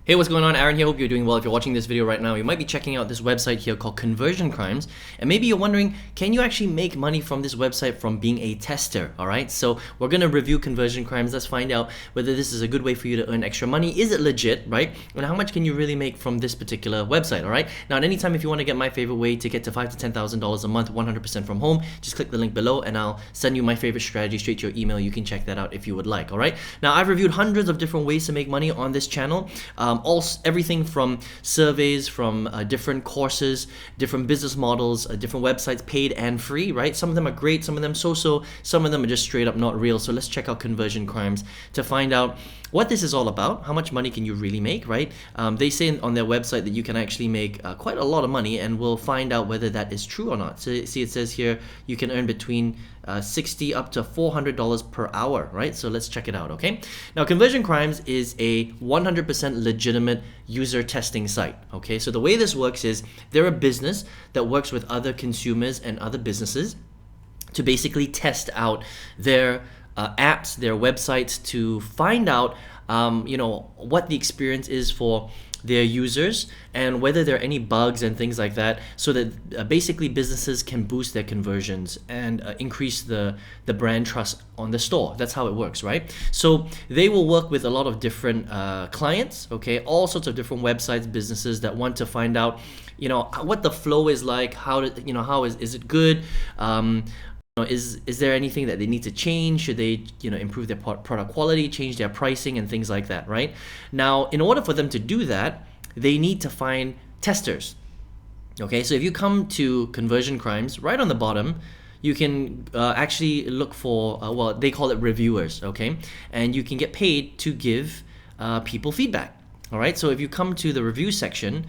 Hey, what's going on? Aaron here. Hope you're doing well. If you're watching this video right now, you might be checking out this website here called Conversion Crimes. And maybe you're wondering, can you actually make money from this website from being a tester? All right. So we're going to review Conversion Crimes. Let's find out whether this is a good way for you to earn extra money. Is it legit, right? And how much can you really make from this particular website? All right. Now, at any time, if you want to get my favorite way to get to $5,000 to $10,000 a month, 100% from home, just click the link below and I'll send you my favorite strategy straight to your email. You can check that out if you would like. All right. Now, I've reviewed hundreds of different ways to make money on this channel. Everything from surveys, from different courses, different business models, different websites, paid and free, right? Some of them are great, some of them so-so, some of them are just straight up not real. So let's check out Conversion Crimes to find out what this is all about. How much money can you really make, right? They say on their website that you can actually make quite a lot of money, and we'll find out whether that is true or not. So see, it says here you can earn between $60 up to $400 per hour, right? So let's check it out, okay? Now, Conversion Crimes is a 100% legitimate user testing site, okay? So the way this works is they're a business that works with other consumers and other businesses to basically test out their apps, their websites, to find out, what the experience is for their users and whether there are any bugs and things like that, so that basically businesses can boost their conversions and increase the brand trust on the store. That's how it works, right? So they will work with a lot of different clients, okay, all sorts of different websites, businesses that want to find out, what the flow is like, how is it good, is there anything that they need to change? Should they, improve their product quality, change their pricing and things like that, right? Now, in order for them to do that, they need to find testers. Okay, so if you come to Conversion Crimes, right on the bottom, you can actually look for, they call it reviewers, okay? And you can get paid to give people feedback. All right, so if you come to the review section,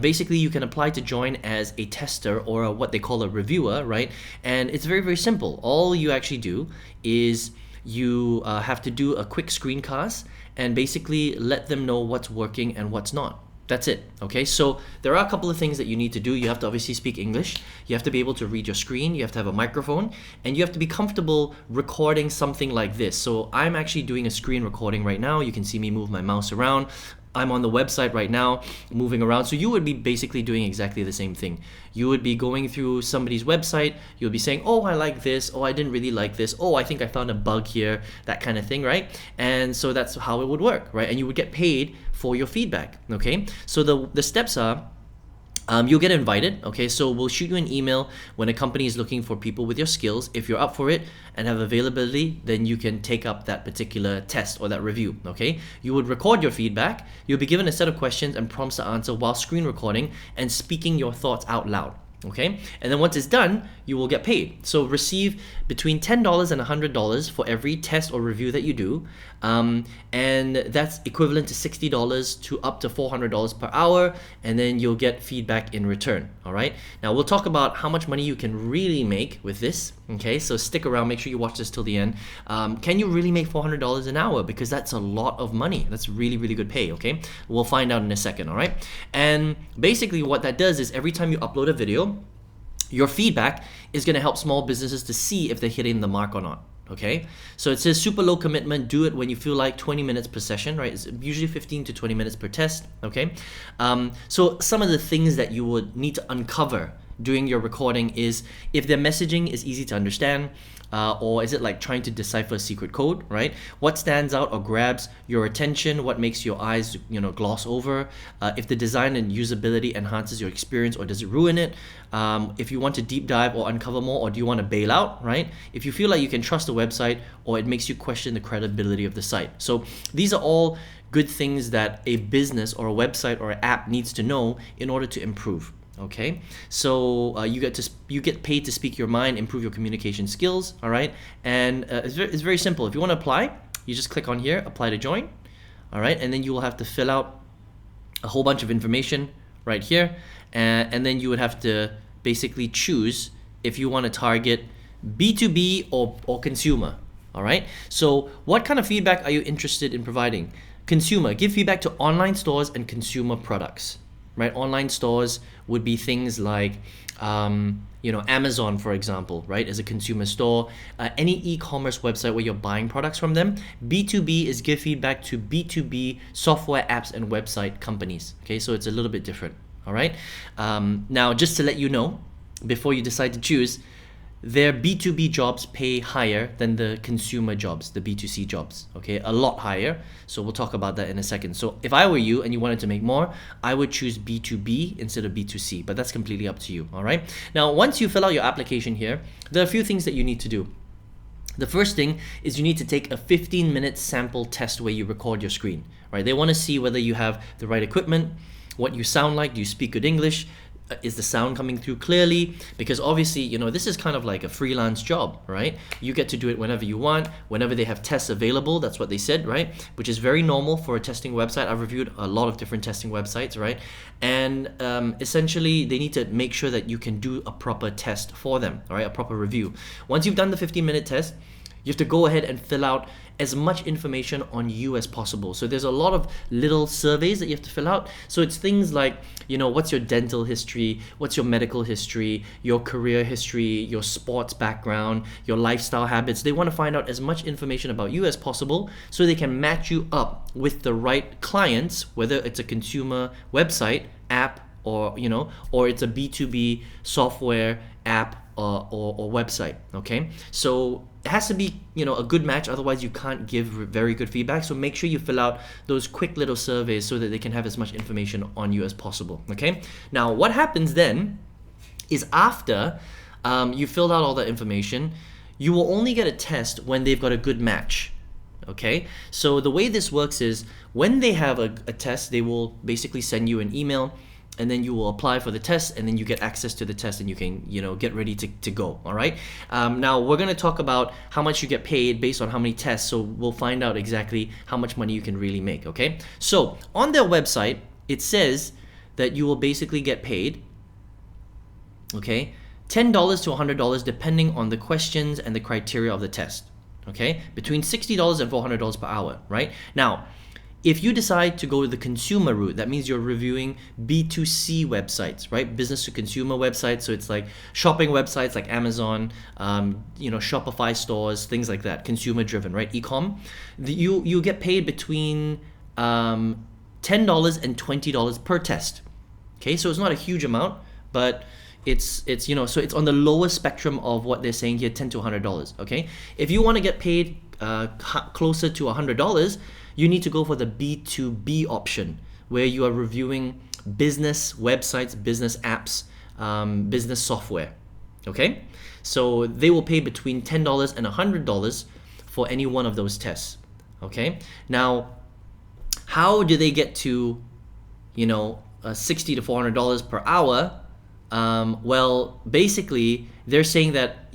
basically you can apply to join as a tester or what they call a reviewer, right? And it's very, very simple. All you actually do is you have to do a quick screencast and basically let them know what's working and what's not. That's it, okay? So there are a couple of things that you need to do. You have to obviously speak English. You have to be able to read your screen. You have to have a microphone. And you have to be comfortable recording something like this. So I'm actually doing a screen recording right now. You can see me move my mouse around. I'm on the website right now, moving around. So you would be basically doing exactly the same thing. You would be going through somebody's website. You'll be saying, oh, I like this. Oh, I didn't really like this. Oh, I think I found a bug here, that kind of thing, right? And so that's how it would work, right? And you would get paid for your feedback, okay? So the steps are, you'll get invited, okay? So we'll shoot you an email when a company is looking for people with your skills. If you're up for it and have availability, then you can take up that particular test or that review, okay? You would record your feedback. You'll be given a set of questions and prompts to answer while screen recording and speaking your thoughts out loud. Okay, and then once it's done, you will get paid. So receive between $10 and $100 for every test or review that you do, and that's equivalent to $60 to up to $400 per hour, and then you'll get feedback in return. All right, now we'll talk about how much money you can really make with this. Okay, so stick around, make sure you watch this till the end. Can you really make $400 an hour? Because that's a lot of money. That's really, really good pay, okay? We'll find out in a second, all right? And basically what that does is every time you upload a video, your feedback is going to help small businesses to see if they're hitting the mark or not. Okay, so it says super low commitment. Do it when you feel like, 20 minutes per session, right? It's usually 15 to 20 minutes per test. Okay, so some of the things that you would need to uncover during your recording is if their messaging is easy to understand, or is it like trying to decipher a secret code, right? What stands out or grabs your attention? What makes your eyes, gloss over? If the design and usability enhances your experience or does it ruin it? If you want to deep dive or uncover more, or do you want to bail out, right? If you feel like you can trust the website or it makes you question the credibility of the site. So these are all good things that a business or a website or an app needs to know in order to improve. Okay, so you get paid to speak your mind, improve your communication skills. All right, and it's very simple. If you want to apply, you just click on here, apply to join. All right, and then you will have to fill out a whole bunch of information right here, and then you would have to basically choose if you want to target B2B or consumer. All right, so what kind of feedback are you interested in providing? Consumer, give feedback to online stores and consumer products. right? Online stores would be things like, Amazon, for example, right, as a consumer store, any e-commerce website where you're buying products from them. B2B is give feedback to B2B software, apps, and website companies. Okay, so it's a little bit different. All right. Now, just to let you know, before you decide to choose, their B2B jobs pay higher than the consumer jobs, the B2C jobs, okay? A lot higher. So we'll talk about that in a second. So if I were you and you wanted to make more, I would choose B2B instead of B2C, but that's completely up to you, all right? Now, once you fill out your application here, there are a few things that you need to do. The first thing is you need to take a 15-minute sample test where you record your screen, right? They want to see whether you have the right equipment, what you sound like, do you speak good English, is the sound coming through clearly? Because obviously, this is kind of like a freelance job, right? You get to do it whenever you want, whenever they have tests available. That's what they said, right? Which is very normal for a testing website. I've reviewed a lot of different testing websites, right? And essentially, they need to make sure that you can do a proper test for them, all right? A proper review. Once you've done the 15-minute test, you have to go ahead and fill out as much information on you as possible. So there's a lot of little surveys that you have to fill out. So it's things like, what's your dental history, what's your medical history, your career history, your sports background, your lifestyle habits. They want to find out as much information about you as possible so they can match you up with the right clients, whether it's a consumer website, app, or it's a B2B software, app, or website. Okay, so it has to be a good match, otherwise you can't give very good feedback. So make sure you fill out those quick little surveys so that they can have as much information on you as possible. Okay, now what happens then is after you filled out all that information, you will only get a test when they've got a good match. Okay, so the way this works is when they have a test, they will basically send you an email, and then you will apply for the test, and then you get access to the test, and you can get ready to go. All right, now we're going to talk about how much you get paid based on how many tests, so we'll find out exactly how much money you can really make. Okay, so on their website it says that you will basically get paid, okay, $10 to $100 depending on the questions and the criteria of the test. Okay, between $60 and $400 per hour. Right now, if you decide to go the consumer route, that means you're reviewing B2C websites, right? Business to consumer websites. So it's like shopping websites like Amazon, Shopify stores, things like that, consumer driven, right? E-com. You get paid between $10 and $20 per test. Okay, so it's not a huge amount, but it's so it's on the lower spectrum of what they're saying here, $10 to $100. Okay, if you want to get paid closer to $100, you need to go for the B2B option, where you are reviewing business websites, business apps, business software. Okay, so they will pay between $10 and $100 for any one of those tests. Okay, now how do they get to $60 to $400 per hour? Well, basically they're saying that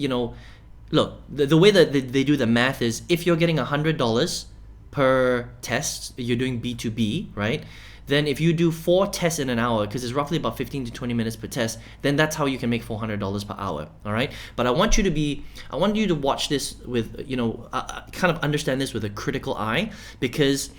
look, the way that they do the math is, if you're getting $100 per test, you're doing B2B, right? Then if you do 4 tests in an hour, because it's roughly about 15 to 20 minutes per test, then that's how you can make $400 per hour. All right, but I want you to watch this with kind of understand this with a critical eye, because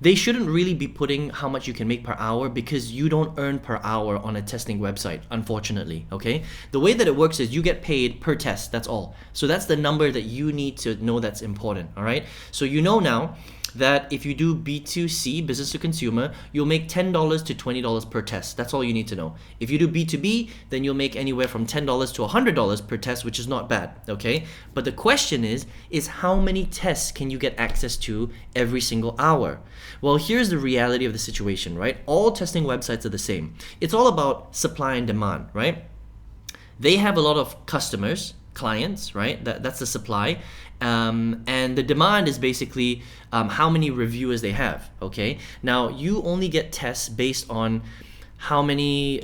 they shouldn't really be putting how much you can make per hour, because you don't earn per hour on a testing website, unfortunately. Okay, the way that it works is you get paid per test, that's all. So that's the number that you need to know, that's important. All right, so now that if you do B2C, business to consumer, you'll make $10 to $20 per test. That's all you need to know. If you do B2B, then you'll make anywhere from $10 to $100 per test, which is not bad, okay? But the question is how many tests can you get access to every single hour? Well, here's the reality of the situation, right? All testing websites are the same. It's all about supply and demand, right? They have a lot of customers, clients, right? That's the supply. And the demand is basically how many reviewers they have, okay? Now, you only get tests based on how many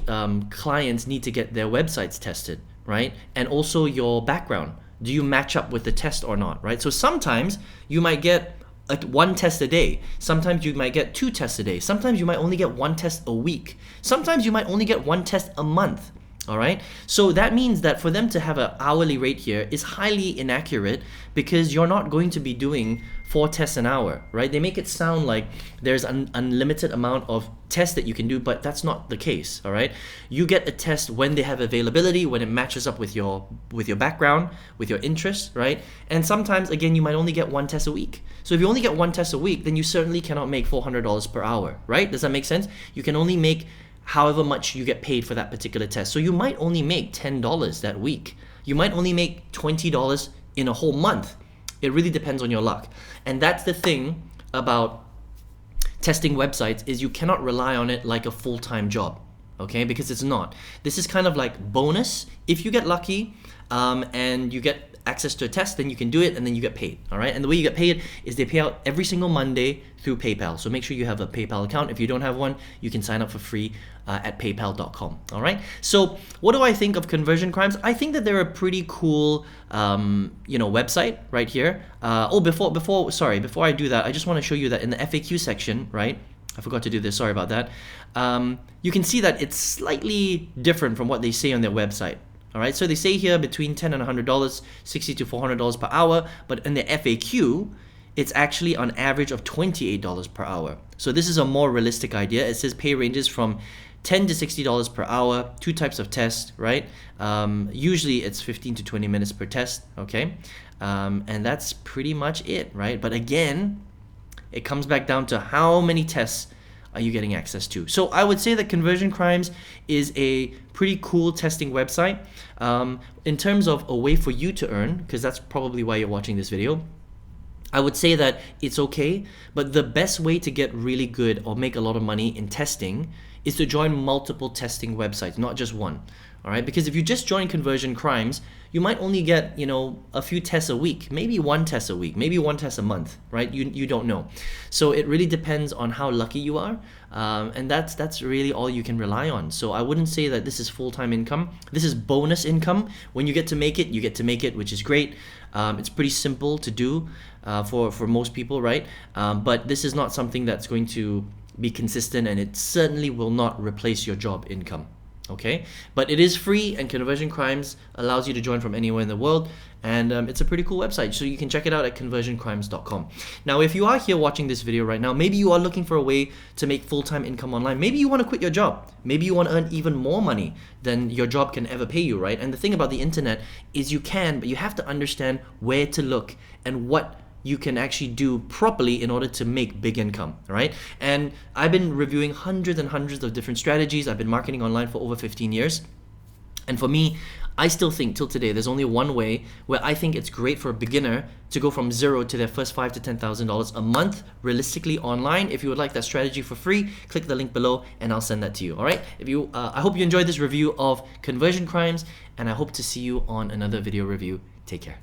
clients need to get their websites tested, right? And also your background. Do you match up with the test or not, right? So sometimes you might get 1 test a day. Sometimes you might get 2 tests a day. Sometimes you might only get 1 test a week. Sometimes you might only get 1 test a month. All right, so that means that for them to have an hourly rate here is highly inaccurate because you're not going to be doing 4 tests an hour, right? They make it sound like there's an unlimited amount of tests that you can do, but that's not the case. All right, you get a test when they have availability, when it matches up with your background, with your interests, right? And sometimes, again, you might only get 1 test a week. So if you only get 1 test a week, then you certainly cannot make $400 per hour, right? Does that make sense? You can only make however much you get paid for that particular test. So you might only make $10 that week. You might only make $20 in a whole month. It really depends on your luck. And that's the thing about testing websites, is you cannot rely on it like a full-time job, okay? Because it's not. This is kind of like bonus. If you get lucky and you get access to a test, then you can do it and then you get paid, all right? And the way you get paid is they pay out every single Monday through PayPal. So make sure you have a PayPal account. If you don't have one, you can sign up for free at paypal.com, all right? So what do I think of Conversion Crimes? I think that they're a pretty cool, website right here. Before I do that, I just want to show you that in the FAQ section, right? I forgot to do this, sorry about that. You can see that it's slightly different from what they say on their website. All right, so they say here between $10 and $100, $60 to $400 per hour, but in the FAQ, it's actually on average of $28 per hour. So this is a more realistic idea. It says pay ranges from $10 to $60 per hour, 2 types of tests, right? Usually it's 15 to 20 minutes per test, okay? And that's pretty much it, right? But again, it comes back down to how many tests are you getting access to. So I would say that Conversion Crimes is a pretty cool testing website. In terms of a way for you to earn, because that's probably why you're watching this video, I would say that it's okay, but the best way to get really good or make a lot of money in testing is to join multiple testing websites, not just one. All right, because if you just join Conversion Crimes, you might only get, a few tests a week, maybe 1 test a week, maybe 1 test a month, right? You don't know. So it really depends on how lucky you are, and that's really all you can rely on. So I wouldn't say that this is full-time income. This is bonus income. When you get to make it, you get to make it, which is great. It's pretty simple to do for most people, right? But this is not something that's going to be consistent, and it certainly will not replace your job income. Okay, but it is free, and Conversion Crimes allows you to join from anywhere in the world, and it's a pretty cool website, so you can check it out at conversioncrimes.com. Now, if you are here watching this video right now, maybe you are looking for a way to make full-time income online. Maybe you want to quit your job. Maybe you want to earn even more money than your job can ever pay you, right? And the thing about the internet is you can, but you have to understand where to look and what you can actually do properly in order to make big income, right? And I've been reviewing hundreds and hundreds of different strategies. I've been marketing online for over 15 years. And for me, I still think till today, there's only one way where I think it's great for a beginner to go from zero to their first $5,000 to $10,000 a month, realistically online. If you would like that strategy for free, click the link below and I'll send that to you, all right? I hope you enjoyed this review of Conversion Crimes, and I hope to see you on another video review. Take care.